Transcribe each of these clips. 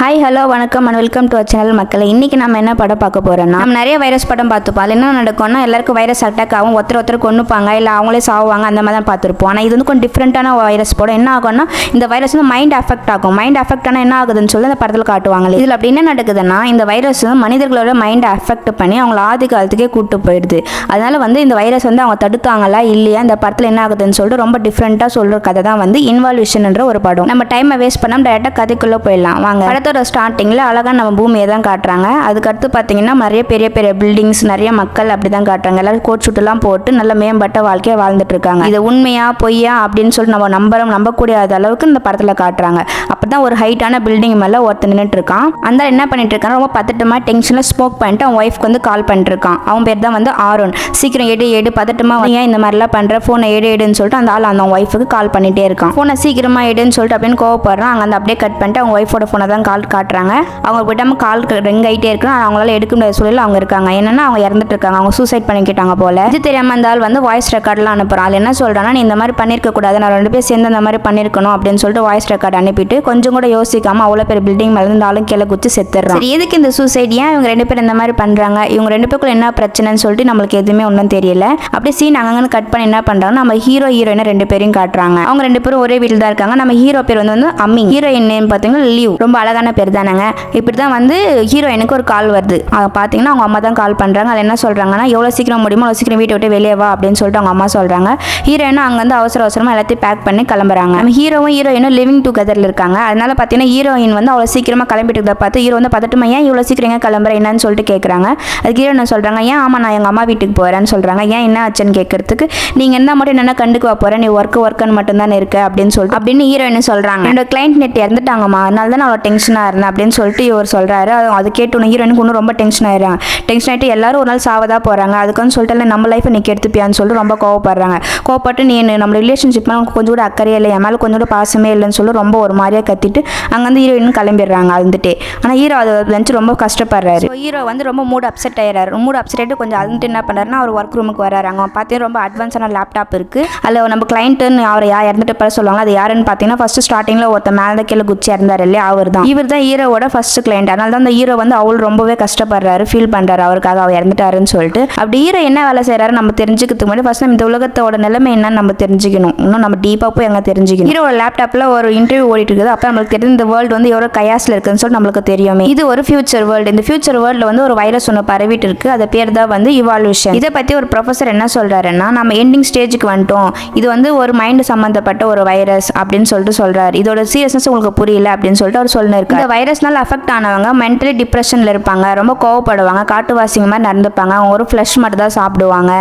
Hi hello வணக்கம் and welcome to our channel மக்களை. இன்றைக்கி நம்ம என்ன படம் பார்க்க போகிறோம்னா, நம்ம நிறைய வைரஸ் படம் பார்த்துப்போம். அது என்ன நடக்கும்னா, எல்லாருக்கும் வைரஸ் அட்டாக் ஆகும், ஒருத்தர் கொண்டுப்பாங்க, இல்லை அவங்களே சாவாங்க, அந்த மாதிரி தான் பார்த்துருப்போம். ஆனால் இது வந்து கொஞ்சம் டிஃப்ரெண்ட்டான வைரஸ் படம். என்ன ஆகும்னா, இந்த வைரஸ் வந்து மைண்ட் அஃபெக்ட் ஆகும். மைண்ட் அஃபெக்ட் ஆனால் என்ன ஆகுதுன்னு சொல்லி அந்த படத்தில் காட்டுவாங்க. இதில் அப்படி என்ன நடக்குதுன்னா, இந்த வைரஸ் வந்து மனிதர்களோட மைண்டை அஃபெக்ட் பண்ணி அவங்கள ஆதி காலத்துக்கே கூட்டு போயிடுது. அதனால வந்து இந்த வைரஸ் வந்து அவங்க தடுத்தாங்களா இல்லையா, இந்த படத்தில் என்ன ஆகுதுன்னு சொல்லிட்டு ரொம்ப டிஃப்ரெண்ட்டாக சொல்கிற கதை தான் வந்து இன்வால்யூஷன்ன்ற ஒரு படம். நம்ம டைமை வேஸ்ட் பண்ணாமல் டேரெக்டாக கதைக்குள்ளே போயிடலாம் வாங்க. படத்தோட ஸ்டார்டிங்கில் அழகாக நம்ம பூமியை தான் காட்டுறாங்க. அதுக்கடுத்து பார்த்தீங்கன்னா நிறைய பெரிய பெரிய பில்டிங்ஸ், நிறைய மக்கள் அப்படி தான் காட்டுறாங்க. எல்லாரும் கோட் ஷூட்டெல்லாம் போட்டு நல்ல மேம்பட்ட வாழ்க்கையை வாழ்ந்துட்டு இருக்காங்க. இது உண்மையா பொய்யா அப்படின்னு சொல்லிட்டு நம்ம நம்பக்கூடிய அளவுக்கு இந்த படத்தில் காட்டுறாங்க. அப்போ தான் ஒரு ஹைட்டான பில்டிங் மேலே ஒருத்தர் நின்றுட்டு இருக்கான். அந்த என்ன பண்ணிட்டு இருக்கான், ரொம்ப பதட்டமாக டென்ஷனில் ஸ்மோக் பண்ணிட்டு அவன் ஒய்ஃப்க்கு வந்து கால் பண்ணிட்டு இருக்கான். அவன் பேர் தான் வந்து ஆரோன். சீக்கிரம் எடு பதட்டமாக ஏன் இந்த மாதிரிலாம் பண்ணுற, ஃபோனை எடுன்னு சொல்லிட்டு அந்த ஆள் அந்த ஒய்ஃபுக்கு கால் பண்ணிகிட்டே இருக்கான். ஃபோனை சீக்கிரமாக எடுன்னு சொல்லிட்டு அப்படின்னு கோவப்படுறான். அங்கே அந்த அப்படியே கட் பண்ணிட்டு அவங்க ஒய்ஃபோட ஃபோனை தான் கால் காட்டுறாங்க. அவங்க விடாமல் கால் ரிங் ஆகிட்டே இருக்கணும். அவங்களால எடுக்க முடியாத சூழலில் அவங்க இருக்காங்க. என்னன்னா அவங்க இறந்துட்டு இருக்காங்க, அவங்க சூசைட் பண்ணிக்கிட்டாங்க போல. இது தெரியாமல் அந்த ஆள் வந்து வாய்ஸ் ரெக்கார்ட்லாம் அனுப்புறான். அது என்ன சொல்றான்னா, நீ இந்த மாதிரி பண்ணிருக்க கூடாது, நான் 2 பேர் சேர்ந்து அந்த மாதிரி பண்ணிருக்கணும் அப்படின்னு சொல்லிட்டு வாய்ஸ் ரெக்கார்ட் அனுப்பிட்டு கொஞ்சம் கூட யோசிக்காம அவ்வளோ பெரிய பில்டிங் மேலே இருந்து ஆளும் கீழே குச்சி செத்துறான். சரி, எதுக்கு இந்த சூசைட், ஏன் இவங்க 2 பேர் இந்த மாதிரி பண்றாங்க, இவங்க 2 பேருக்குள்ள என்ன பிரச்சனைன்னு சொல்லிட்டு நம்மளுக்கு எதுவுமே ஒன்றும் தெரியல. அப்படியே சீன் அங்கன்னு கட் பண்ணி என்ன பண்றாங்க, நம்ம ஹீரோ ஹீரோயின் 2 பேரையும் காட்டுறாங்க. அவங்க 2 பேரும் ஒரே வீட்டில் தான் இருக்காங்க. நம்ம ஹீரோ பேர் வந்து அம்மி, ஹீரோயின் நேம் பார்த்தீங்கன்னா லிவ். ரொம்ப அழகான பேர் தானேங்க. இப்படி தான் வந்து ஹீரோயினுக்கு ஒரு கால் வருது. பார்த்தீங்கன்னா அவங்க அம்மா தான் கால் பண்ணுறாங்க. அது என்ன சொல்கிறாங்கன்னா, எவ்வளோ சீக்கிரம் முடியுமோ அவ்வளோ சீக்கிரம் வீட்டை விட்டு வெளியே வா அப்படின்னு சொல்லிட்டு அவங்க அம்மா சொல்கிறாங்க. ஹீரோயினும் அங்கேருந்து அவசரமாக எல்லாத்தையும் பேக் பண்ணி கிளம்புறாங்க. நம்ம ஹீரோயினும் லிவிங் டுகெதரில் இருக்காங்க. அதனால பார்த்தீங்கன்னா ஹீரோயின் வந்து அவ்வளோ சீக்கிரமாக கிளம்பிட்டு இருக்க பார்த்து ஹீரோ வந்து பதட்டமா, ஏன் இவ்வளோ சீக்கிரம் கிளம்புற என்னன்னு சொல்லிட்டு கேட்குறாங்க. அதுக்கு ஹீரோயின் சொல்கிறாங்க, ஏன் ஆமா நான் எங்கள் அம்மா வீட்டுக்கு போகிறேன்னு சொல்கிறாங்க. ஏன் என்ன ஆச்சுன்னு கேட்கறதுக்கு, நீங்கள் என்ன மட்டும் என்ன கண்டுக்குவா போகிறேன், நீ ஒர்க்குன்னு மட்டும்தான் இருக்க அப்படின்னு சொல்லிட்டு அப்படின்னு ஹீரோயின் சொல்கிறாங்க. என்னோட கிளைண்ட் நெட் இறந்துட்டாங்கம்மா, அதனால தான் நான் அவ்வளோ டென்ஷனாக இருந்தேன் அப்படின்னு சொல்லிட்டு இவர் சொல்கிறாரு. அது கேட்டு ஹீரோயினுக்கு இன்னும் ரொம்ப டென்ஷன் ஆயிடுறாங்க. டென்ஷன் ஆகிட்டு எல்லாரும் ஒரு நாள் சாவதா போகிறாங்க, அதுக்குன்னு சொல்லிட்டு நம்ம லைஃப்பை நீ எடுத்துப்பியான்னு சொல்லிட்டு ரொம்ப கோவப்படுறாங்க. கோவப்பட்டு நீ நம்ம ரிலேஷன்ஷிப் கொஞ்சம் கூட அக்கறையே இல்லை, என் மேலே கொஞ்சம் கூட பாசமே இல்லைன்னு சொல்லி ரொம்ப ஒரு மாதிரியாக கத்திட்டு அங்கேருந்து ஹீரோயின் கிளம்பிடுறாங்க அழுந்துட்டே. ஆனால் ஹீரோ அதை நினச்சி ரொம்ப கஷ்டப்படுறாரு. ஹீரோ வந்து ரொம்ப மூட் அப்செட் ஆயிடுறாரு. மூட் அப்செட் ஆகிட்டு கொஞ்சம் அழுந்துட்டு என்ன பண்ணுறாருன்னா, அவர் ஒர்க் ரூமுக்கு வராரு. அங்கே பார்த்தீங்கன்னா ரொம்ப அட்வான்ஸான லேப்டாப் இருக்குது. அதில் நம்ம கிளைண்ட்டுன்னு அவர் இறந்துட்டு பேர் சொல்லுவாங்க. அது யாருன்னு பார்த்தீங்கன்னா, ஃபர்ஸ்ட் ஸ்டார்டிங்கில் ஒருத்தர் மேலே கீழே குச்சி இருந்தார் இல்லையா, இவர் தான் ஹீரோவோட ஃபர்ஸ்ட் கிளைண்ட். அதனால தான் அந்த ஹீரோ வந்து அவள் ரொம்பவே கஷ்டப்படுறாரு, ஃபீல் பண்ணுறாரு அவருக்காக அவர் இறந்துட்டாருன்னு சொல்லிட்டு. அப்படி ஹீரோ என்ன வேலை செய்கிறாரு நம்ம தெரிஞ்சுக்கிறதுக்கு முன்னாடி ஃபர்ஸ்ட் நம்ம இந்த உலகத்தோட நிலைமை என்னன்னு நம்ம தெரிஞ்சுக்கணும். இன்னும் நம்ம டீப்பாக போய் எங்கே தெரிஞ்சுக்கணும். ஹீரோட லேப்டாப்பில் ஒரு இன்டர்வியூ ஓடிட்டு இருக்குது. அப்போ நம்மளுக்கு தெரியும் இந்த வேர்ல்டு வந்து எவ்வளோ கயாஸில் இருக்குன்னு சொல்லி நம்மளுக்கு தெரியுமே. இது ஒரு ஃபியூச்சர் வேர்ல்டு. இந்த ஃபியூச்சர் வேர்ல்டில் வந்து ஒரு வைரஸ் ஒன்று பரவிட்டு இருக்கு. அது பேர் தான் வந்து இவால்யூஷன். இதை பற்றி ஒரு ப்ரொஃபஸர் என்ன சொல்கிறாருன்னா, நம்ம எண்டிங் ஸ்டேஜுக்கு வந்துட்டோம், இது வந்து ஒரு மைண்டு சம்மந்தப்பட்ட ஒரு வைரஸ் அப்படின்னு சொல்லிட்டு சொல்கிறாரு. இதோட சீரியஸ்னஸ் உங்களுக்கு புரியல அப்படின்னு சொல்லிட்டு அவர் சொல்லியிருக்காரு. இந்த வைரஸ்னால அஃபெக்ட் ஆனவங்க மென்டலி டிப்ரெஷனில் இருப்பாங்க, ரொம்ப கோவப்படுவாங்க, காட்டுவாசிங்க மாதிரி நடந்துப்பாங்க, அவங்க ஒரு ஃப்ளஷ் மட்டும் தான் சாப்பிடுவாங்க,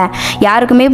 யாருக்குமே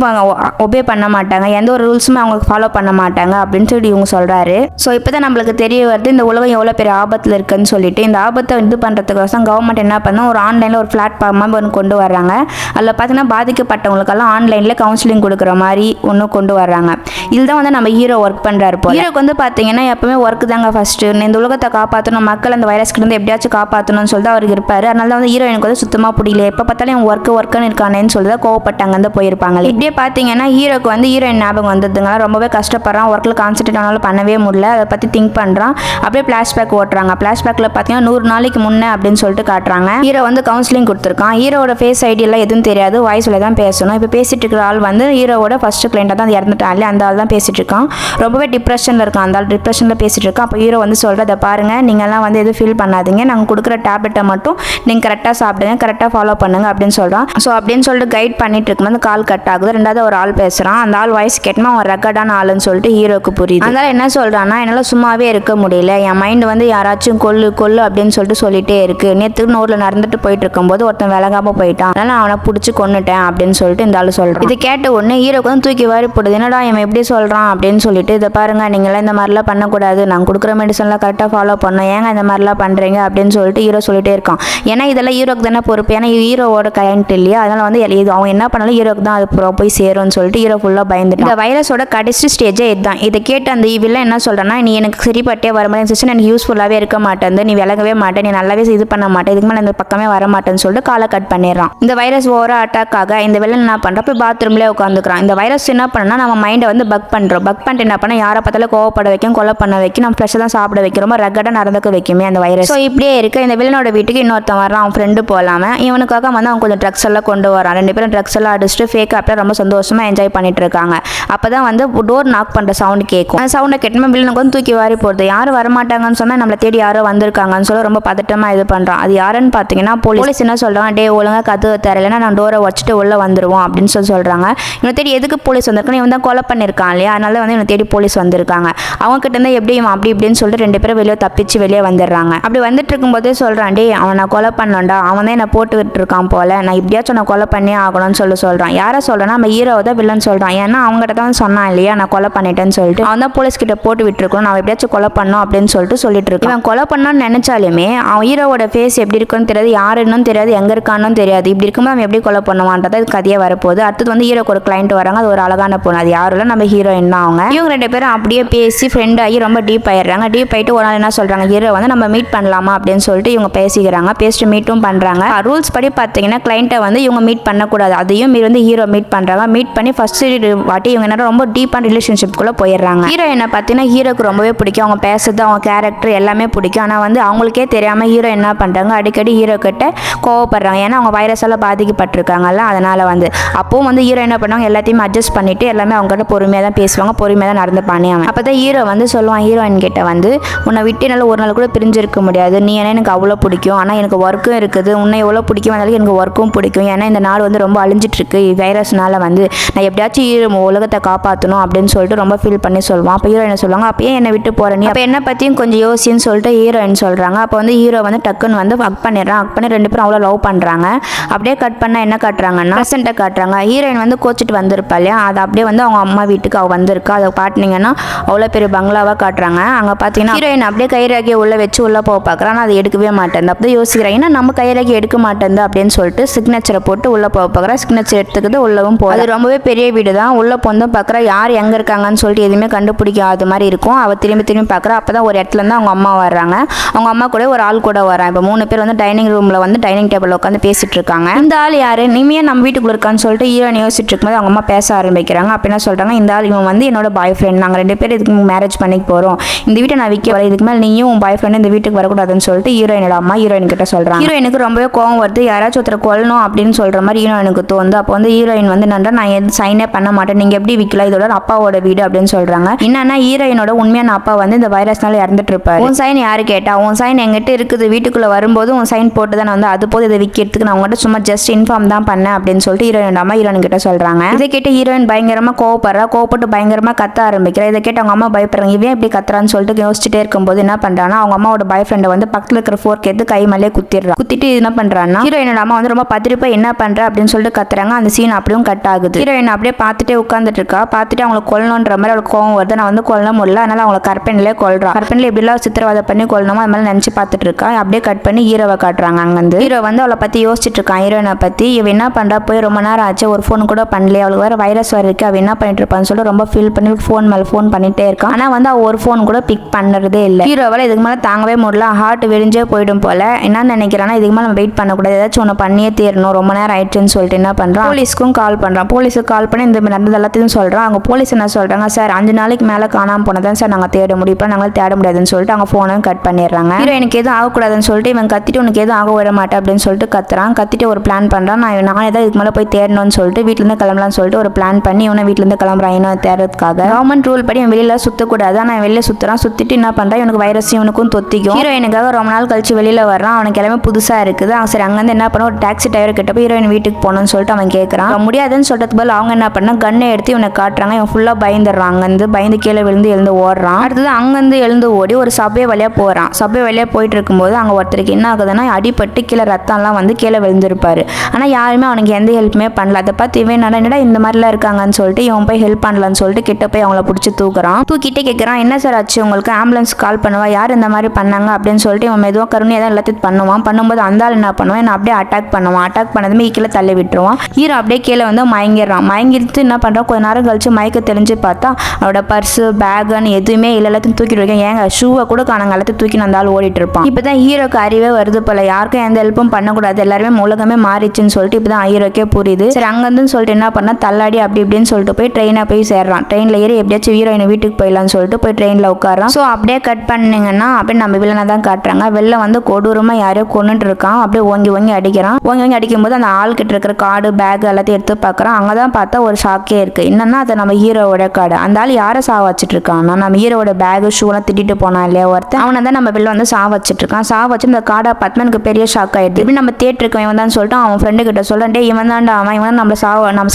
ஒபே பண்ண மாட்டாங்க, எந்த ஒரு ரூல்ஸுமே அவங்களுக்கு ஃபாலோ பண்ண மாட்டாங்க அப்படின்னு சொல்லி இவங்க சொல்கிறாரு. ஸோ இப்போ தான் நம்மளுக்கு தெரிய வருது இந்த உலகம் எவ்வளோ பெரிய ஆபத்தில் இருக்குன்னு சொல்லிட்டு. இந்த ஆபத்தை இது பண்ணுறதுக்கோசம் கவர்மெண்ட் என்ன பண்ணால் ஒரு ஆன்லைனில் ஒரு பிளாட்ஃபார்மாக ஒன்று கொண்டு வர்றாங்க. அதில் பார்த்தீங்கன்னா பாதிக்கப்பட்டவங்களுக்கெல்லாம் ஆன்லைனில் கவுன்சிலிங் கொடுக்குற மாதிரி ஒன்று கொண்டு வர்றாங்க. இதில் தான் வந்து நம்ம ஹீரோ ஒர்க் பண்ணுறாரு. ஹீரோக்கு வந்து பார்த்தீங்கன்னா எப்பவுமே ஒர்க் தாங்க ஃபஸ்ட்டு. இந்த உலகத்தை காப்பாற்றணும், மக்கள் அந்த வைரஸ்க்கு இருந்து எப்படியாச்சும் காப்பாற்றணும்னு சொல்லிட்டு அவருக்கு இருப்பார். அதனால தான் வந்து ஹீரோயினுக்கு வந்து சுத்தமாக பிடிக்கல, எப்போ பார்த்தாலும் ஒர்க்குன்னு இருக்கானேன்னு சொல்லி தான் கோவப்பட்டாங்க வந்து போயிருப்பாங்க. இப்படியே பார்த்தீங்கன்னா ஹீரோக்கு வந்து ஹீரோயின் ஞாபகம் வந்ததுங்க, ரொம்பவே கஷ்டப்படுறான், ஒர்க்கில் கான்சன்ட்ரேட் ஆனாலும் பண்ணவே முடியல, அதை பற்றி திங்க் பண்ணுறான். அப்படியே ஃப்ளாஷ்பேக் ஓட்டுறாங்க. ஃப்ளாஷ்பேக்கில் பார்த்தீங்கன்னா 100 நாளைக்கு முன்னே அப்படின்னு சொல்லிட்டு காட்டுறாங்க. ஹீரோ வந்து கவுன்சிலிங் கொடுத்துருக்கான். ஹீரோட ஃபேஸ் ஐடி எல்லாம் எதுவும் தெரியாது, வாய்ஸில் தான் பேசணும். இப்போ பேசிட்டு இருக்கிற ஆள் வந்து ஹீரோவோட ஃபர்ஸ்ட் கிளைண்டாக தான் இறந்துட்டான், அந்த ஆள் தான் பேசிட்டு இருக்கான். ரொம்பவே டிப்ரெஷனில் இருக்கான் அந்த ஆள், டிப்ரெஷனில் பேசிட்டு இருக்கான். அப்போ ஹீரோ வந்து சொல்கிறத பாருங்க, நீங்கள்லாம் வந்து எதுவும் ஃபீல் பண்ணாதீங்க, நாங்கள் கொடுக்குற டேப்லெட்டை மட்டும் நீங்கள் கரெக்டாக சாப்பிடுங்க, கரெக்டாக ஃபாலோ பண்ணுங்க அப்படின்னு சொல்கிறான். ஸோ அப்படின்னு சொல்லிட்டு கைட் பண்ணிட்டு இருக்கும்போது கால் கட் ஆகுது. ரெண்டாவது ஒரு ஆள் பேசுகிறான். அந்த ஆள் வாய்ஸ் கேட்டோம்னா அவன் ரெக்கார்டான ஆளுன்னு சொல்லிட்டு ஹீரோக்கு புரியுது. அதனால என்ன சொல்கிறான்னா, என்னால் சும்மாவே இருக்க முடியல, என் மைண்டு வந்து யாராச்சும் கொல்லு அப்படின்னு சொல்லிட்டே இருக்கு. நேற்று நோரில் நடந்துட்டு போயிட்டு இருக்கும்போது ஒருத்தன் விலகாம போயிட்டான், அதனால அவனை பிடிச்சி கொன்னுட்டேன் அப்படின்னு சொல்லிட்டு இந்த ஆள் சொல்கிறான். இது கேட்ட உடனே ஹீரோக்கு வந்து தூக்கி வாரி போடுது. என்னடா இவன் எப்படி சொல்கிறான் அப்படின்னு சொல்லிட்டு, இதை பாருங்க நீங்களாம் இந்த மாதிரிலாம் பண்ணக்கூடாது, நாங்கள் கொடுக்குற மெடிசன்லாம் கரெக்டாக ஃபாலோ பண்ணோம், ஏங்க இந்த மாதிரிலாம் பண்ணுறீங்க அப்படின்னு சொல்லிட்டு ஹீரோ சொல்லிட்டே இருக்கான். ஏன்னா இதெல்லாம் ஹீரோக்கு தானே பொறுப்பு, ஏன்னா ஹீரோவோட கிளைண்ட் இல்லையா, அதனால வந்து அவன் என்ன பண்ணாலும் ஹீரோக்கு தான் அது போய் சேரும்னு சொல்லிட்டு ஹீரோ ஃபுல்லாக பயந்துட்டான். இந்த வைரஸோட கடைசி ஸ்டேஜே இதுதான். இதை கேட்டு அந்த வில்லன் என்ன சொல்கிறான்னா, நீ எனக்கு சரிப்பட்ட வாட்டியே வர மாதிரி சிஸ்டர் எனக்கு யூஸ்ஃபுல்லாகவே இருக்க மாட்டேன், நீ விலகவே மாட்டேன், நீ நல்லாவே இது பண்ண மாட்டேன், இதுக்கு மேலே இந்த பக்கமே வர மாட்டேன்னு சொல்லிட்டு காலை கட் பண்ணிடுறான். இந்த வைரஸ் ஓவரா அட்டாக் ஆக இந்த வில்லன் என்ன பண்ணுறா, போய் பாத்ரூம்லேயே உட்காந்துக்கிறான். இந்த வைரஸ் என்ன பண்ணா நம்ம மைண்டை வந்து பக் பண்ணுறோம். பக் பண்ணிட்டு என்ன பண்ணால் யாரை பார்த்தாலும் கோவப்பட வைக்கும், கொலை பண்ண வைக்கும், நம்ம ஃப்ரெஷ்ஷாக தான் சாப்பிட வைக்கும், ரொம்ப ரகடாக நடந்துக்க வைக்குமே அந்த வைரஸ். ஸோ இப்படியே இருக்க இந்த வில்லனோட வீட்டுக்கு இன்னொருத்தன் வரான், அவன் ஃப்ரெண்டு போகலாம. இவனுக்காக வந்து அவன் கொஞ்சம் ட்ரக்ஸ் எல்லாம் கொண்டு வரான். 2 பேரும் ட்ரக்ஸ் எல்லாம் அடிச்சுட்டு ஃபேக் ஆப்பில் ரொம்ப சந்தோஷமா என்ஜாய் பண்ணிட்டு இருக்காங்க. அப்போ தான் வந்து டோர் நாக் பண்ணுற சவுண்ட் கேட்கும். அந்த சவுண்டை கேட்டோம்னா வில்லனுக்கு வந்து தூக்கி வாரி போடுது. யாரும் வரமாட்டாங்கன்னு சொன்னால் நம்மளை தேடி யாரோ வந்திருக்காங்கன்னு சொல்ல ரொம்ப பதட்டமாக இது பண்ணுறான். அது யாருன்னு பார்த்தீங்கன்னா போலீஸ் என்ன சொல்கிறாங்க, டே ஒழுங்காக கதவு தரலைன்னா நான் டோரை வச்சுட்டு உள்ளே வந்துடுவோம் அப்படின்னு சொல்கிறாங்க. இவனை தேடி எதுக்கு போலீஸ் வந்திருக்கான்னு, இவன் தான் கொலை பண்ணியிருக்கான் இல்லையா, அதனால வந்து இவனை தேடி போலீஸ் வந்திருக்காங்க. அவங்க கிட்ட இருந்தால் எப்படி இவன் அப்படி இப்படின்னு சொல்லிட்டு 2 பேரும் வெளியே தப்பிச்சு வெளியே வந்துடுறாங்க. அப்படி வந்துட்டு இருக்கும்போதே சொல்கிறான், டே அவன் நான் கொலை பண்ணோண்டா, அவன் தான் என்னை போட்டுக்கிட்டு இருக்கான் போல, நான் இப்படியாச்சும் நான் கொலை பண்ணி ஆகணும்னு சொல்கிறான். யாரை சொல்கிறேன்னா நம்ம ஹீரோவை தான் வில்லன் சொல்கிறான். ஏன்னா அவங்ககிட்ட தான் சொன்னான் இல்லையா நான் கொலை பண்ணிட்டேன்னு சொல்லிட்டு, அவன் தான் போலீஸ் கிட்ட போட்டு விட்டுருக்கணும், நான் எப்படியாச்சும் கொலை பண்ணோம் அப்படின்னு சொல்லிட்டு இருக்கு. இவன் கொலை பண்ணான்னு நினைச்சாலுமே அவன் ஹீரோவோட ஃபேஸ் எப்படி இருக்குன்னு தெரியாது, யாருன்னு தெரியாது, எங்க இருக்கான்னு தெரியாது. இப்படி இருக்கும்போது அவன் எப்படி கொலை பண்ணுவான்றதை கதையே வரப்போகுது. அடுத்தது வந்து ஹீரோக்கு ஒரு கிளைண்ட் வராங்க, அது ஒரு அழகான பொண்ணு, அது யாரும் இல்லை நம்ம ஹீரோயின் தான். அவங்க இவங்க 2 பேரும் அப்படியே பேசி ஃப்ரெண்ட் ஆகி ரொம்ப டீப் ஆயிடுறாங்க. டீப் ஆகிட்டு ஒரு நாள் என்ன சொல்றாங்க, ஹீரோ வந்து நம்ம மீட் பண்ணலாமா அப்படின்னு சொல்லிட்டு இவங்க பேசிக்கிறாங்க. பேசிட்டு மீட்டும் பண்றாங்க. ரூல்ஸ் படி பார்த்தீங்கன்னா கிளைண்ட்டை வந்து இவங்க மீட் பண்ணக்கூடாது, அதையும் மீறி வந்து ஹீரோ மீட் பண்றாங்க. மீட் பண்ணி ஃபர்ஸ்ட் வாட்டி இவங்க என்ன ரொம்ப டீப்பான ரிலேஷன்ஷிப்குள்ள போயிடுறாங்க. ஹீரோ என்ன பார்த்தீங்கன்னா ஹீரோக்கு ரொம்பவே பிடிக்கும், அவங்க பேசுறது அவங்க கேரக்டர் எல்லாமே பிடிக்கும். ஆனால் வந்து அவங்களுக்கே தெரியாமல் ஹீரோ என்ன பண்ணுறாங்க, அடிக்கடி ஹீரோ கிட்ட கோவப்படுறாங்க. ஏன்னா அவங்க வைரஸால் பாதிக்கப்பட்டிருக்காங்கல்ல, அதனால் வந்து அப்பவும் வந்து ஹீரோ என்ன பண்ணுவாங்க, எல்லாத்தையும் அட்ஜஸ்ட் பண்ணிவிட்டு எல்லாமே அவங்ககிட்ட பொறுமையாக தான் பேசுவாங்க, பொறுமையாக தான் நடந்து பண்ணியாங்க. அப்போ தான் ஹீரோ வந்து சொல்லுவான் ஹீரோயின் கிட்ட வந்து, உன்னை விட்டு என்னால் ஒரு நாள் கூட பிரிஞ்சிருக்க முடியாது, நீ ஏன்னா எனக்கு அவ்வளோ பிடிக்கும், ஆனால் எனக்கு ஒர்க்கும் இருக்குது, உன்னை எவ்வளோ பிடிக்கும் அதனால எனக்கு ஒர்க்கும் பிடிக்கும், ஏன்னா இந்த நாள் வந்து ரொம்ப அழிஞ்சிட்டு இருக்கு வைரஸ்னால, வந்து நான் எப்படியாச்சும் உலகத்தை காப்பாற்றணும் அப்படின்னு சொல்லிட்டு ரொம்ப ஃபீல் பண்ணி சொல்லுவான். அப்போ ஹீரோ என்ன சொல்லுவாங்க, அப்பயே என்னை விட்டு போகிற நீ, அப்போ என்ன பற்றியும் கொஞ்சம் யோசின்னு சொல்லிட்டு ஹீரோயின் சொல்கிறாங்க. அப்போ வந்து ஹீரோ வந்து டக்குன்னு வந்து ஹக் பண்ணிடுறான். ஹக் பண்ணி 2 பேரும் அவ்வளோ லவ் பண்ணுறாங்க. அப்படியே கட் பண்ணால் என்ன காட்டுறாங்கன்னா ப்ரெசென்ட்டை காட்டுறாங்க. ஹீரோயின் வந்து கோச்சிட்டு வந்திருப்பா இல்லையா, அது அப்படியே வந்து அவங்க அம்மா வீட்டுக்கு அவள் வந்திருக்கா. அதை பாட்டினீங்கன்னா அவ்வளோ பெரிய பங்களாவாக காட்டுறாங்க. அங்கே பார்த்தீங்கன்னா ஹீரோயின் அப்படியே கைராகியை உள்ளே வச்சு உள்ளே போக பார்க்குறான். ஆனால் அதை எடுக்கவே மாட்டேன். அப்படியே யோசிக்கிறேன், ஏன்னா நம்ம கைராகி எடுக்க மாட்டேன் அப்படின்னு சொல்லிட்டு சிக்னேச்சரை போட்டு உள்ளே போக பார்க்குறேன். சிக்னேச்சர் எடுத்துக்கிட்டு உள்ளவும் போகுது. அது ரொம்பவே பெரிய வீடு தான். உள்ளே போந்தும் பார்க்குறா, யார் எங்கே இருக்காங்கன்னு சொல்லிட்டு எதுவுமே கண்டுபிடிக்காத மாதிரி இருக்கும். அவள் திரும்பி பார்க்குறா. அப்போ தான் ஒரு இடத்துல இருந்து அவங்க அம்மா வர்றாங்க. அவங்க அம்மா கூட ஒரு ஆள் கூட வரான். இப்போ 3 பேர் வந்து டைனிங் ரூமில் வந்து டைனிங் டேபிள் உட்காந்து பேசிட்டு இருக்காங்க. இந்த ஆள் யாரு, நீமே நம்ம வீட்டுக்குள்ள இருக்கான்னு சொல்லிட்டு ஹீரோயின் யோசிச்சுட்டு இருக்கும்போது அவங்க அம்மா பேச ஆரம்பிக்கிறாங்க. அப்போ என்ன சொல்கிறாங்க, இந்த ஆள் இவன் வந்து என்னோட பாய் ஃப்ரெண்ட், நாங்கள் 2 பேர் இதுக்கு மேரேஜ் பண்ணிக்க போகிறோம், இந்த வீட்டை நான் விற்க வர, இதுக்கு மேலே நீயும் உன் பாய் ஃப்ரெண்டு இந்த வீட்டுக்கு வரக்கூடாதுன்னு சொல்லிட்டு ஹீரோயினோட அம்மா ஹீரோயின் கிட்ட சொல்கிறாங்க. ஹீரோயினுக்கு ரொம்பவே கோவம் வருது, யாராச்சும் ஒருத்தரை கொல்லணும் அப்படின்னு சொல்கிற மாதிரி ஹீரோயினுக்கு தோணுது. அப்போ வந்து ஹீரோயின் வந்து என்னன்னா, நான் எது சைனே பண்ண மாட்டேன், நீங்கள் எப்படி விற்கலாம், இதோட அப்பாவோட வீடு அப்படின்னு சொல்கிறாங்க. என்னன்னா ஹீரோயினோட உண்மையான அப்பா வந்து இந்த வைரஸ்னால இறந்துட்டு இருப்பாரு. உன் சைன் யாரு கேட்டா, உன் சைன் எங்கிட்ட இருக்குது, வீட்டுக்குள்ளே வரும்போது உன் சைன் போட்டு தான் வந்து, அது போது இதை விற்கிறதுக்கு நான் உங்கள்கிட்ட சும்மா ஜஸ்ட் இன்ஃபார்ம் தான் பண்ணேன் அப்படின்னு சொல்லிட்டு ஹீரோயின் அம்மா ஹீரோயின் கிட்ட சொல்கிறாங்க. இதை கேட்டு ஹீரோயின் பயங்கரமாக கோவப்படுறா. கோவப்பட்டு பயங்கரமாக கத்த ஆரம்பிக்கிறா. இதை கேட்டு அவங்க அம்மா பயப்படுறாங்க. இவன் எப்படி கத்துறான்னு சொல்லிட்டு யோசிச்சுட்டே இருக்கும்போது என்ன பண்ணுறான்னா, அவங்க அம்மாவோட பாய் ஃப்ரெண்டை வந்து பக்கத்தில் இருக்கிற ஃபோர்க் எடுத்து கை மேலே குத்திடுறா. குத்திட்டு என்ன பண்ணுறான்னா ஹீரோயினோட அம்மா வந்து ரொம்ப பத்திரிப்பா என்ன பண்ணுற அப்படின்னு சொல்லிட்டு கத்துறாங்க. அந்த சீன் அப்படியும் கட் ஆகுது. ஹீரோயின் அப்படியே பார்த்துட்டே உட்காந்துட்டு இருக்கா. பார்த்துட்டு அவங்களை கொல்லணுன்ற மாதிரி அவளுக்கு கோவம் வருது. நான் வந்து கொல்ல முடியல, அதனால அவங்களை கற்பனையிலே கொல்றா. கற்பனையில எப்படிலாம் சித்திரவதை பண்ணி கொல்லணுமோ அது மாதிரி நினச்சி பார்த்துட்டு இருக்கா. அப்படியே கட் பண்ணி ஹீரோவை காட்டுறாங்க. அங்கேருந்து ஹீரோ வந்து அவளை பற்றி யோசிச்சுட்டு இருக்கான். ஹீரோயினை பற்றி இவ என்ன பண்ணுறா, போய் ரொம்ப நேரம் ஆச்சு, ஒரு ஃபோன் கூட பண்ணலையே, அவளுக்கு வேறு வைரஸ் வர இருக்கு, அவள் என்ன பண்ணிட்டு இருப்பான்னு சொல்லிட்டு ரொம்ப ஃபீல் பண்ணி ஃபோன் மேலே ஃபோன் பண்ணிட்டே இருக்கான். ஆனால் வந்து அவள் ஒரு ஃபோன் கூட பிக் பண்ணுறதே இல்லை. ஹீரோவால் இதுக்கு மேலே தாங்கவே முடியல, ஹார்ட் விரிஞ்சே போயிடும் போல. என்ன நினைக்கிறான்னா, இதுக்கு மேலே நம்ம வெயிட் பண்ணக்கூடாது, ஏதாச்சும் ஒன்று பண்ணியே தீரணும், ரொம்ப நேரம் ஆயிடுச்சுன்னு சொல்லிட்டு என்ன பண்ணுறான், போலீஸ்க்கும் கால் பண்ணுறான். போலீஸுக்கு கால் பண்ணி இந்த நடந்தது எல்லாத்தையும் சொல்கிறான். அவங்க போலீஸ் என்ன சொல்கிறாங்க, சார் 5 நாளைக்கு மேலே காணாமல் போனதான் சார் நாங்கள் தேட முடியும், இப்போ நாங்கள் தேட முடியாதுன்னு சொல்லிட்டு அவங்க ஃபோனையும் கட் பண்ணிடுறாங்க. ஹீரோயினுக்கு எதுவும் ஆகக்கூடாதுன்னு சொல்லிட்டு இவன் கத்திட்டு உனக்கு எதுவும் ஆக விட மாட்டேன் அப்படின்னு சொல்லிட்டு கத்துறான். கத்திட்டு ஒரு பிளான் பண்ணுறான், நான் ஏதாவது இதுக்கு மேலே போய் தேடணும்னு சொல்லிட்டு வீட்டிலேருந்து கிளம்பலாம்னு சொல்லிட்டு ஒரு பிளான் பண்ணி இவனை வீட்டிலேருந்து கிளம்புறான் இன்னும் தேடுறதுக்காக. கவர்மெண்ட் ரூல் படி அவன் வெளியில் சுற்றக்கூடாது, ஆனால் வெளியில் சுற்றுறான். சுற்றிட்டு என்ன பண்ணுறான், இவனுக்கு வைரஸ் இவனுக்கும் தொத்திக்கும். ஹீரோயினுக்காக ரொம்ப நாள் கழிச்சு வெளியில் வர்றான். அவனுக்கு எல்லாமே புதுசாக இருக்குது. அவன் சரி அங்கேருந்து என்ன பண்ண, ஒரு டாக்ஸி டிரைவர் கிட்ட போய் ஹீரோயின் வீட்டுக்கு போகணும்னு சொல்லிட்டு அவன் கேட்குறான். முடியாதுன்னு சொல்கிறதுக்கு பதில் அவங்க என்ன பண்ணா, கண்ணை எடுத்து இவனை காட்டுறாங்க. இவன் ஃபுல்லாக பயந்துடுறான். அங்கேருந்து பயந்து கீழே விழுந்து எழுந்து ஓடுறான். அடுத்தது அங்கேருந்து எழுந்து ஓடி ஒரு சப்வே வழியாக போகிறான். சப்வே வழியாக போயிட்டு இருக்கும்போது அங்கே ஒருத்தருக்கு என்ன ஆகுதுன்னா, அடிபட்டு கீழே ரத்தம்லாம் வந்து கீழே விழுந்திருப்பாரு. ஆனால் யாருமே அவனுக்கு எந்த ஹெல்ப்புமே பண்ணல. அதை பார்த்து இவன் என்னடா இந்த மாதிரிலாம் இருக்காங்கன்னு சொல்லிட்டு இவன் போய் ஹெல்ப் பண்ணலான்னு சொல்லிட்டு கிட்ட போய் அவங்கள பிடிச்சி தூக்குறான். தூக்கிட்டே கேட்குறான், என்ன சார் ஆச்சு உங்களுக்கு, ஆம்புலன்ஸ் கால் பண்ணுவா, யார் இந்த மாதிரி பண்ணாங்க அப்படின்னு சொல்லிட்டு இவன் மெதுவாக கருணையாக தான் எல்லாத்தையும் பண்ணுவான். பண்ணும்போது அந்த ஆள் என்ன பண்ணுவான், என்ன அப்படியே அட்டாக் பண்ணுவான். அட்டாக் பண்ணதுமே கீழே தள்ளி விட்டுருவான். ஹீரோ அப்படியே கீழே வந்து மயங்கிடுறான். மயங்கிட்டு என்ன பண்ணுறான், கொஞ்ச நேரம் கழிச்சு மயக்க தெரிஞ்சு பார்த்தா அவனோட பர்ஸு பேக்குன்னு எதுவுமே இல்லை, எல்லாத்தையும் தூக்கி தூக்கிட்டு இருக்கேன், ஏங்க ஷூவை கூட காணாங்க, எல்லாத்தையும் தூக்கி அந்த ஆள் ஓடிட்டு இருப்பான். இப்பதான் ஹீரோக்கு அறிவே வருது போல, யாருக்கும் எந்த ஹெல்ப்பும் பண்ணக்கூடாது, எல்லாருமே உலகமே மாறிச்சுன்னு சொல்லிட்டு இப்பதான் ஹீரோக்கே புரியுது. சரி அங்கேருந்து சொல்லிட்டு என்ன பண்ணா தள்ளாடி அப்படி இப்படின்னு சொல்லிட்டு போய் ட்ரெயினை போய் சேர்றான். ட்ரெயினில் ஏறி எப்படியாச்சும் ஹீரோயின் வீட்டுக்கு போயிடலாம்னு சொல்லிட்டு போய் ட்ரெயினில் உட்காரான். ஸோ அப்படியே கட் பண்ணிங்கன்னா அப்படியே நம்ம வில்லனை தான் காட்டுறாங்க. வெளில வந்து கொடூரமாக யாரையோ கொண்டுட்டு இருக்கான். அப்படியே ஓங்கி ஓங்கி அடிக்கிறான். ஓங்கி ஓங்கி அடிக்கும்போது அந்த ஆள்கிட்ட இருக்கிற கார்டு பேக் எல்லாத்தையும் எடுத்து பார்க்குறான். அங்கே தான் பார்த்தா ஒரு ஷாக்கே இருக்கு. என்னன்னா அது நம்ம ஹீரோவோட கார்டு. அந்த ஆள் யாரை சாவ வச்சுட்டு இருக்கான்னா நம்ம ஹீரோட பேக் ஷூலாம் திட்டிட்டு போனான் இல்லையா ஒருத்தன், அவனை தான் நம்ம வெளில வந்து சாவ வச்சுட்டு இருக்கான். சாவ வச்சு இந்த கார்டை பார்த்து எனக்கு பெரிய ஷாக் ஆயிடுது. இப்படி நம்ம தேட்டருக்கு இவன் தான் சொல்லிட்டு அவன் ஃப்ரெண்டு கிட்ட சொல்றேன், டே இவன் தான்டா அவன், இவன் நம்ம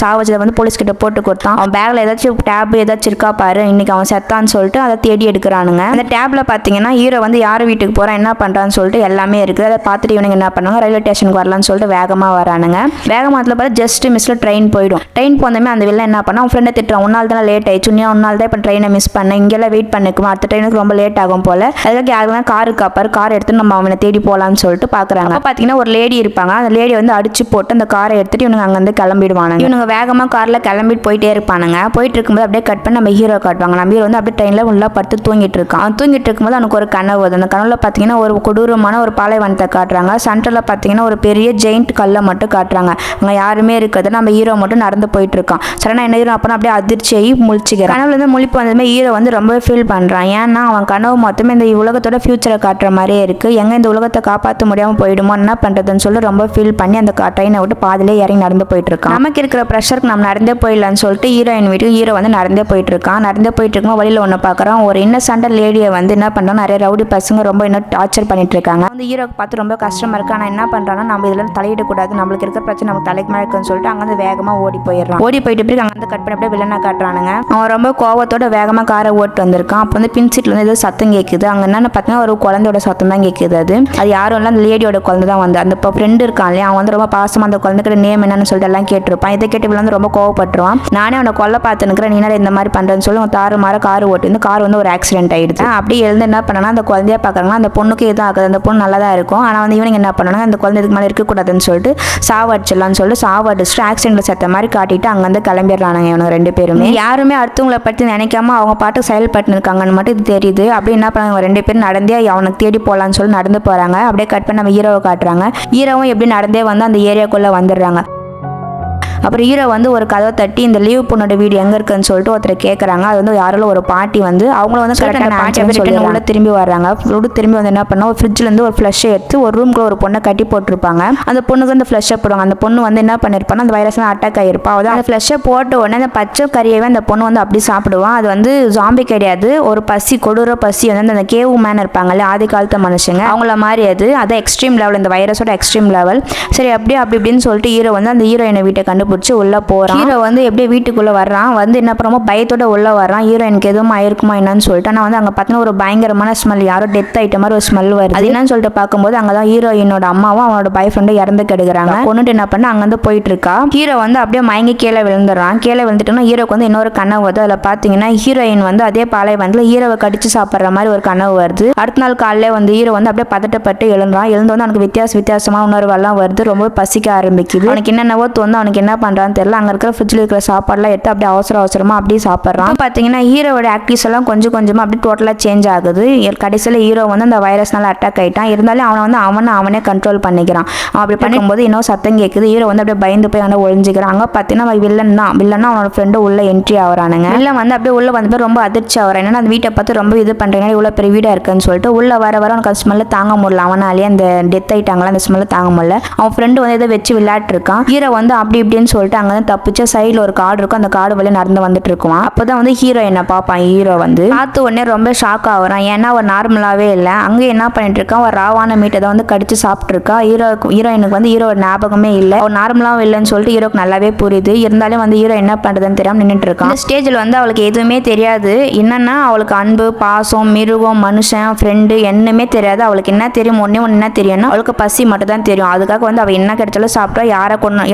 சாவ வச்சதை வந்து போலீஸ் கிட்ட போட்டு கொடுத்தான். அவன் பேக்ல ஏதாச்சும் டேப் ஏதாச்சும் இருக்கா பாரு, இன்னைக்கு அவன் செத்தான்னு சொல்லிட்டு அதை தேடி எடுக்கிறானுங்க. அந்த டேப்ல பாத்தீங்கன்னா ஹீரோ வந்து யார் வீட்டுக்கு போறான் என்ன பண்றான்னு சொல்லிட்டு எல்லாமே இருக்குது. அதை பார்த்துட்டு இவனுங்க என்ன பண்ணுவாங்க, ரயில்வே ஸ்டேஷனுக்கு வரலான்னு சொல்லிட்டு வேகமா வரானுங்க. வேகமாத்துல பார்த்து ஜஸ்ட் மிஸ்ல ட்ரெயின் போயிடும். ட்ரெயின் போனதுமே அந்த வெளில என்ன பண்ணா அவன் ஃப்ரெண்டை திட்டுறான், உன்னால தான் லேட் ஆயிடுச்சு, உன்னால தான் இப்போ ட்ரெயினை மிஸ் பண்ண, இங்கெல்லாம் வெயிட் பண்ணிக்குமா, அடுத்த ட்ரெயினுக்கு ரொம்ப லேட் ஆகும் போல, அதுக்காக யாருன்னா கார் காப்பாரு, கார் எடுத்து நம்ம அவனை தேடி போகலான்னு சொல்லிட்டு பாக்குறாங்க. அப்போ பாத்தீங்கன்னா ஒரு லேடி இருப்பாங்க. அந்த லேடி வந்து அடிச்சு போட்டு அந்த காரை எடுத்துட்டு இவனுங்க அங்கிருந்து கிளம்பிடுவானுங்க. இவனுங்க வேகமா கார்ல கிளம்பிட்டு போயிட்டே இருப்பானுங்க. போயிட்டு இருக்கும்போது அப்படியே கட் பண்ணி நம்ம ஹீரோ காட்டுவாங்க. நம்ம ஹீரோ வந்து அப்படியே ட்ரெயின்ல உள்ள படுத்து தூங்கிட்டு இருக்கான். அவன் தூங்கிட்டு இருக்கும்போது அவனுக்கு ஒரு கனவு வருது. அந்த கனவுல பாத்தீங்கன்னா ஒரு கொடூரமான ஒரு பாலைவனத்தை காட்டுறாங்க. சென்டர்ல பாத்தீங்கன்னா ஒரு பெரிய ஜெயிண்ட் கல்லை மட்டும் காட்டுறாங்க. அங்க யாருமே இருக்கிறது, நம்ம ஹீரோ மட்டும் நடந்து போயிட்டு இருக்கான். சடனா என்ன ஹீரோ அப்பனா அப்படியே அதிர்ச்சியாகி முழிச்சுக்கிறான். கனவுல இருந்து முழிப்பு வந்ததுமே ஹீரோ வந்து ரொம்ப ஃபீல் பண்றான். ஏன்னா அவன் கனவு மொத்தமே இந்த உலகத்தோட ஃபியூச்சரை காட்டுற மாதிரியே இருக்கு. எங்க இந்த உலகத்தை காப்பாற்ற முடியாம போயிடுமோ என்ன பண்றதுன்னு சொல்லி ரொம்ப ஃபீல் பண்ணி அந்த ட்ரெயினை விட்டு பாதிலே இறங்கி நடந்து போயிட்டு இருக்கான். நமக்கு இருக்கிற ப்ரெஷருக்கு நம்ம நடந்தே போயிடலான்னு சொல்லிட்டு ஹீரோயின் வீட்டுக்கு ஹீரோ வந்து நடந்தே போயிட்டு இருக்கான். நடந்தே போயிட்டு இருக்கும்போது வழியில ஒன்று பார்க்குறான். ஒரு இன்னசென்ட் லேடியை வந்து என்ன பண்றான், நிறைய ரவுடி பசங்க ரொம்ப இன்னும் டார்ச்சர் பண்ணிட்டு இருக்காங்க. அந்த ஹீரோக்கு பார்த்து ரொம்ப கஷ்டமா இருக்கு. ஆனால் என்ன பண்றான்னா நம்ம இதுல தலையிடக்கூடாது, நம்மளுக்கு இருக்கிற பிரச்சனை நம்ம தலைக்கு மேலே இருக்குன்னு சொல்லிட்டு அங்கே வேகமா ஓடி போயிடுறான். ஓடி போயிட்டு பிறகு அங்கே கட் பண்ணி அப்படியே வில்லனா காட்டுறானுங்க. அவன் ரொம்ப கோவத்தோட வேகமா காரை ஓட்டு வந்திருக்கான். அப்போ வந்து பின் சீட்ல இருந்து ஏதோ சத்தம் கேட்குது. அங்கே என்னன்னு பார்த்தீங்கன்னா ஒரு குழந்தையோட சத்தம் தான் கேட்குது. அது யாரும் இல்லை, அந்த லேடியோட குழந்தை தான் வந்து அந்த ஃப்ரெண்டு இருக்கான் இல்லையா, அவன் வந்து ரொம்ப பாசமா அந்த குழந்தைக்கிட்ட நேம் என்னன்னு சொல்லிட்டு எல்லாம் கேட்டிருப்பான். இதை கேட்டு வந்து ரொம்ப கோவப்பட்டுருவான். நானே அவனை கொல்ல பார்த்துனுக்கிறேன், நீ இந்த மாதிரி பண்றேன்னு சொல்லி தாறு மாற கார் ஓட்டு இந்த கார் வந்து ஒரு ஆக்சிடென்ட் ஆயிடுது. அப்படி எழுந்து என்ன பண்ணனா அந்த குழந்தைய பார்க்கறாங்க. அந்த பொண்ணுக்கு எதுவும் ஆகுது, அந்த பொண்ணு நல்லா தான் இருக்கும். ஆனால் வந்து இவனுக்கு என்ன பண்ணாங்க, அந்த குழந்தை இதுக்கு மேலே இருக்கக்கூடாதுன்னு சொல்லிட்டு சாவடிச்சிடலாம்னு சொல்லிட்டு சாவடிச்சுட்டு ஆக்சிடென்ட்ல செத்த மாதிரி காட்டிட்டு அங்கேருந்து கிளம்பிடுறானுங்க இவனுங்க ரெண்டு பேருமே. யாருமே அடுத்தவங்களை பற்றி நினைக்காம அவங்க பாட்டு செயல்பட்டு இருக்காங்கன்னு மட்டும் இது தெரியுது. அப்படி என்ன பண்ணாங்க ரெண்டு பேரும் நடந்தே அவனுக்கு தேடி போகலான்னு சொல்லி நடந்து போறாங்க. அப்படியே கட் பண்ணி நம்ம ஹீரோவை காட்டுறாங்க. ஹீரோவும் எப்படி நடந்தே வந்து அந்த ஏரியாக்குள்ள வந்துடுறாங்க. அப்புறம் ஹீரோ வந்து ஒரு கதவை தட்டி இந்த லீவ் பொண்ணோட வீடு எங்க இருக்குன்னு சொல்லிட்டு ஒருத்தர் கேட்கறாங்க. அது வந்து யாரோ ஒரு பாட்டி வந்து அவங்கள வந்து கரெக்டான ஆன்சர் சொல்லி உள்ள திரும்பி வர்றாங்க. திரும்பி வந்து என்ன பண்ணா ஒரு ஃப்ரிட்ஜ்ல இருந்து ஒரு ஃப்ளஷ் எடுத்து ஒரு ரூம்குள்ள ஒரு பொண்ணை கட்டி போட்டிருப்பாங்க. அந்த பொண்ணுக்கு அந்த ஃப்ளஷ் போடுவாங்க. அந்த பொண்ணு வந்து என்ன பண்ணிருப்பாங்க, அந்த வைரஸ் அட்டாக் ஆயிருப்பா. அதான் அந்த ஃப்ளஷை போட்ட உடனே அந்த பச்சை கறியவே அந்த பொண்ணு வந்து அப்படி சாப்பிடுவான். அது வந்து ஜாம்பி கிடையாது, ஒரு பசி, கொடூர பசி வந்து அந்த கேவ் மேன் இருப்பாங்கல்ல ஆதி காலத்து மனுஷங்க அவங்கள மாதிரி அது எக்ஸ்ட்ரீம் லெவல், இந்த வைரஸோட எக்ஸ்ட்ரீம் லெவல். சரி அப்படி இப்படின்னு சொல்லிட்டு ஹீரோ வந்து அந்த ஹீரோயினை வீட்டை கண்டுபிடிச்சு உள்ள போறான். ஹீரோ வந்து எப்படியே வீட்டுக்குள்ள வர்றான். வந்து என்ன பண்ணுமோ பயத்தோட உள்ள வர்றான். ஹீரோயினுக்கு எதுவும் ஆயிருக்குமா என்னன்னு சொல்லிட்டு. ஆனா வந்து அங்க பார்த்தீங்கன்னா ஒரு பயங்கரமான ஸ்மெல், யாரோ டெத் ஆயிட்ட மாதிரி ஒரு ஸ்மெல் வருது. அது என்னன்னு சொல்லிட்டு பார்க்கும்போது அங்கதான் ஹீரோயினோட அம்மாவும் அவனோட பாய் ஃப்ரெண்டும் இறந்து கிடக்குறாங்க. கொண்டுட்டு என்ன பண்ண அங்கிருந்து போயிட்டு இருக்கா. ஹீரோ வந்து அப்படியே மயங்கி கீழே விழுந்துடுறான். கீழே விழுந்துட்டோம்னா ஹீரோக்கு வந்து இன்னொரு கனவு வருது. அதுல பாத்தீங்கன்னா ஹீரோயின் வந்து அதே பாலைவனத்துல ஹீரோவை கடிச்சு சாப்பிடுற மாதிரி ஒரு கனவு வருது. அடுத்த நாள் காலையில வந்து ஹீரோ வந்து அப்படியே பதட்டப்பட்டு எழுந்துறான். எழுந்து வந்து அவனுக்கு வித்தியாசமான உணர்வெல்லாம் வருது. ரொம்ப பசிக்க ஆரம்பிக்குது. அவனுக்கு என்னென்னவோ தோணும். அவனுக்கு என்ன பண்றான்னு தெரியல. அங்க இருக்கிற ஃப்ரிட்ஜில் இருக்கிற சாப்பாடுலாம் எடுத்து அப்படியே அவசரமா அப்படியே சாப்பிட்றான். பார்த்தீங்கன்னா ஹீரோட ஆக்டிவ்ஸ் எல்லாம் கொஞ்சம் அப்படியே டோட்டலாக சேஞ்ச் ஆகுது. கடைசியில் ஹீரோ வந்து அந்த வைரஸ்னால அட்டாக் ஆகிட்டான். இருந்தாலும் அவனே கண்ட்ரோல் பண்ணிக்கிறான். அவன் அப்படி பண்ணும்போது இன்னும் சத்தம் கேட்குது. ஹீரோ வந்து அப்படியே பயந்து போய் அவனை ஒழிஞ்சிக்கிறான். அங்கே பார்த்தீங்கன்னா வில்லன்னா அவனோட ஃப்ரெண்டு உள்ள என்ட்ரி ஆகிறானுங்க. வில்லன் வந்து அப்படியே உள்ள வந்து ரொம்ப அதிர்ச்சி ஆகிறான். ஏன்னா அந்த வீட்டை பார்த்து ரொம்ப இது பண்ணுறீங்க, இவ்வளோ பெரிய வீடாக இருக்குன்னு சொல்லிட்டு உள்ள வர அவனுக்கு அந்த ஸ்மெல்ல தாங்க முடியல. அவனாலேயே அந்த டெத் ஆயிட்டாங்களா அந்த ஸ்மெல்ல தாங்க முடியல. அவன் ஃப்ரெண்டு வந்து இதை வச்சு விளையாட்டு இருக்கான். ஹீரோ வந்து அப்படி இப்படின்னு சொல்லிட்டு அங்கே தப்பிச்ச சைடில் ஒரு காடு இருக்கும். அந்த காடு வழியா நடந்து வந்துட்டு இருக்குவான். அப்போதான் வந்து ஹீரோ என்ன பார்ப்பான். ஹீரோ வந்து பார்த்து உடனே ரொம்ப ஷாக் ஆகுறான். ஏன்னா அவர் நார்மலாவே இல்லை. அங்கே என்ன பண்ணிட்டு இருக்கான், ஒரு ராவான மீட்டை தான் வந்து கடிச்சு சாப்பிட்டு இருக்கா. ஹீரோயினுக்கு வந்து ஹீரோ ஞாபகமே இல்லை, அவர் நார்மலாவும் இல்லைன்னு சொல்லிட்டு ஹீரோக்கு நல்லாவே புரியுது. இருந்தாலும் வந்து ஹீரோ என்ன பண்றதுன்னு தெரியாம நின்றுட்டு இருக்கான். இந்த ஸ்டேஜில் வந்து அவளுக்கு எதுவுமே தெரியாது. என்னன்னா அவளுக்கு அன்பு, பாசம், மிருகம், மனுஷன், ஃப்ரெண்டு என்னமே தெரியாது. அவளுக்கு என்ன தெரியும், ஒன்னு என்ன தெரியும்னா அவளுக்கு பசி மட்டும் தான் தெரியும். அதுக்காக வந்து அவள் என்ன கிடைச்சாலும் சாப்பிட்டா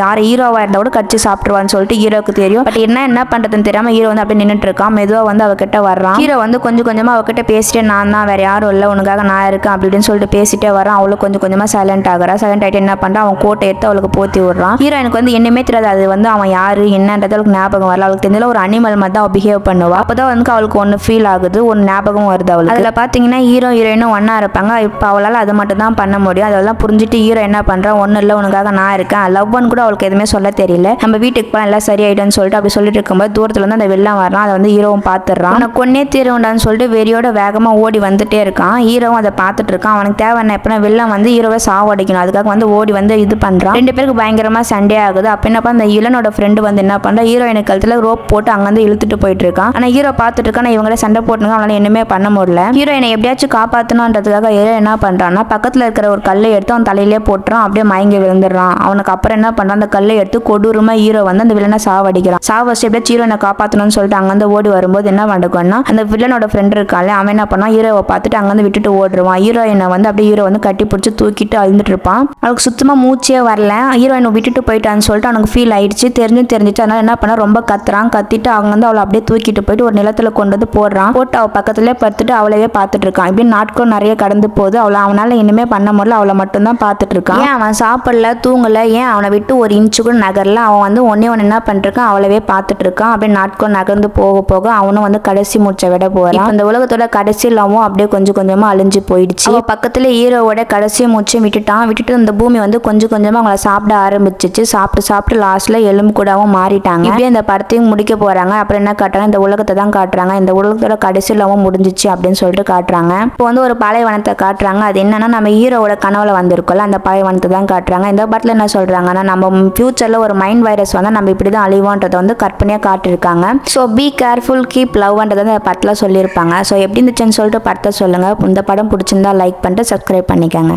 யாரை ஹீரோவா இருந்த கூட கடிச்சு சாப்பிட்டுருவான்னு சொல்லிட்டு ஹீரோக்கு தெரியும். பட் என்ன பண்றதுன்னு தெரியாம ஹீரோ வந்து அப்படியே நின்றுட்டு இருக்கான். மெதுவா வந்து அவகிட்ட வர்றான். ஹீரோ வந்து கொஞ்சம் கொஞ்சமா அவகிட்ட பேசிட்டே நான் தான் வேற யாரும் இல்லை உனக்காக நான் இருக்கேன் அப்படின்னு சொல்லிட்டு பேசிட்டே வரான். அவளுக்கு கொஞ்சம் கொஞ்சமா சைலண்ட் ஆகுறா. சைலண்ட் ஆகிட்டு என்ன பண்றான் அவன் கோட்டை எடுத்து அவளுக்கு போத்தி விடுறான். ஹீரோயினுக்கு வந்து என்னமே தெரியாது அது வந்து அவன் யாரு என்னன்றது அவளுக்கு ஞாபகம் வரல. அவளுக்கு தெரிஞ்சல ஒரு அனிமல் மாதிரி தான் அவள் பிஹேவ் பண்ணுவா. அப்பதான் வந்து அவளுக்கு ஒன்று ஃபீல் ஆகுது, ஒரு ஞாபகம் வருது அவளுக்கு. அதில் பார்த்தீங்கன்னா ஹீரோ ஹீரோயினும் ஒன்னா இருப்பாங்க. இப்போ அவளால் அது மட்டும் தான் பண்ண முடியும். அதெல்லாம் புரிஞ்சுட்டு ஹீரோ என்ன பண்றான் ஒன்றும் இல்லை உனக்காக நான் இருக்கேன் லவ்னு கூட அவளுக்கு எதுவுமே சொல்ல தெரியல. நம்ம வீட்டுக்கு போனால் எல்லாம் சரியாயிடும்னு சொல்லிட்டு அப்படி சொல்லிட்டு இருக்கும்போது தூரத்துல வந்து அந்த வெள்ளம் வரான். அதை வந்து ஹீரோவும் பார்த்துடுறான். அவனை கொன்னே தீருண்டான்னு சொல்லிட்டு வெறியோட வேகமா ஓடி வந்துட்டே இருக்கான். ஹீரோவும் அதை பார்த்துட்டு இருக்கான். அவனுக்கு தேவை என்ன எப்படின்னா வெள்ளம் வந்து ஹீரோவை சாவடிக்கணும். அதுக்காக வந்து ஓடி வந்து இது பண்றான். ரெண்டு பேருக்கு பயங்கரமா சண்டே ஆகுது. அப்ப என்னப்பா அந்த இளனோட ஃப்ரெண்டு வந்து என்ன பண்றா ஹீரோயினுக்கு கழுத்துல ரோப் போட்டு அங்கிருந்து இழுத்துட்டு போயிட்டு இருக்கான். ஆனா ஹீரோ பார்த்துட்டு இருக்கான். இவங்கள சண்டை போட்டுங்க அவனால என்னமே பண்ண முடியல. ஹீரோயினை எப்படியாச்சும் காப்பாற்றணுன்றதுக்காக ஹீரோ என்ன பண்றான்னா பக்கத்துல இருக்கிற ஒரு கல்லை எடுத்து அவன் தலையிலே போட்டுறான். அப்படியே மயங்கி விழுந்துடுறான். அவனுக்கு அப்புறம் என்ன பண்றான் அந்த கல்லை எடுத்து கொடூரமா ஹீரோ வந்து அந்த வில்லனை சாவடிக்கிறான். சாவடிச்சு எப்படியா ஹீரோயினை காப்பாற்றணும்னு சொல்லிட்டு அங்கிருந்து ஓடி வரும்போது என்ன பண்ணுறான்னா அந்த வில்லனோட ஃப்ரெண்ட் இருக்கால அவன் என்ன பண்ணான் ஹீரோவை பார்த்துட்டு அங்கிருந்து விட்டுட்டு ஓடுவான். ஹீரோயினை வந்து அப்படியே ஹீரோ வந்து கட்டி பிடிச்சி தூக்கிட்டு அழுந்துட்டு இருப்பான். அவளுக்கு சுத்தமா மூச்சே வரல. ஹீரோயினை விட்டுட்டு போயிட்டான்னு சொல்லிட்டு அவனுக்கு ஃபீல் ஆயிடுச்சு. தெரிஞ்சிச்சு. அதனால என்ன பண்ணா ரொம்ப கத்துறான். கத்திட்டு அவங்க வந்து அவளை அப்படியே தூக்கிட்டு போயிட்டு ஒரு நிலத்துல கொண்டு வந்து போடுறான். போட்டு அவள் பக்கத்துலேயே படுத்துட்டு அவளையே பார்த்துட்டு இருக்கான். இப்படி நாட்களும் நிறைய கடந்து போகுது. அவனால இனிமே பண்ண முடியல. அவளை மட்டும் தான் பார்த்துட்டு இருக்கான். ஏன் அவன் சாப்பிடல தூங்கல ஏன் அவனை விட்டு ஒரு இன்ச்சு கூட நகரல. அவன் வந்து ஒன்னே என்ன பண்ணிருக்கான் அவளவே பார்த்துட்டு இருக்கான். அப்படியே நாட்கள் நகர்ந்து போக போக அவனும் வந்து கடைசி மூச்சை விட போறான். இந்த உலகத்தோட கடைசி லவ்வும் அப்படியே கொஞ்சம் கொஞ்சமா அழிஞ்சு போயிடுச்சு. பக்கத்துல ஹீரோவோட கடைசி மூச்சை விட்டுட்டு இந்த பூமி வந்து கொஞ்சம் கொஞ்சமா அவங்கள சாப்பிட ஆரம்பிச்சிச்சு. சாப்பிட்டு லாஸ்ட்ல எலும்பு கூடவும் மாறிட்டாங்க. இப்படியே இந்த படத்தையும் முடிக்க போறாங்க. அப்புறம் என்ன காட்டுறாங்க இந்த உலகத்தை தான் காட்டுறாங்க. இந்த உலகத்தோட கடைசி லவ்வும் முடிஞ்சிச்சு அப்படின்னு சொல்லிட்டு காட்டுறாங்க. இப்போ வந்து ஒரு பாலைவனத்தை காட்டுறாங்க. அது என்னன்னா நம்ம ஹீரோவோட கனவுல வந்திருக்கோம்ல அந்த பாலைவனத்தை தான் காட்டுறாங்க. இந்த படத்துல என்ன சொல்றாங்கன்னா நம்ம ஃபியூச்சர்ல ஒரு மைண்ட் வைரஸ் வந்து நம்ம இப்படி தான் அழிவோன்றதை வந்து கற்பனையாக காட்டியிருக்காங்க. ஸோ பி கேர்ஃபுல் கீப் லவ்ன்றதை அந்த படத்தில் சொல்லியிருப்பாங்க. ஸோ எப்படி இருந்துச்சுன்னு சொல்லிட்டு படத்தை சொல்லுங்கள். இந்த படம் பிடிச்சிருந்தா லைக் பண்ணிட்டு சப்ஸ்கிரைப் பண்ணிக்கோங்க.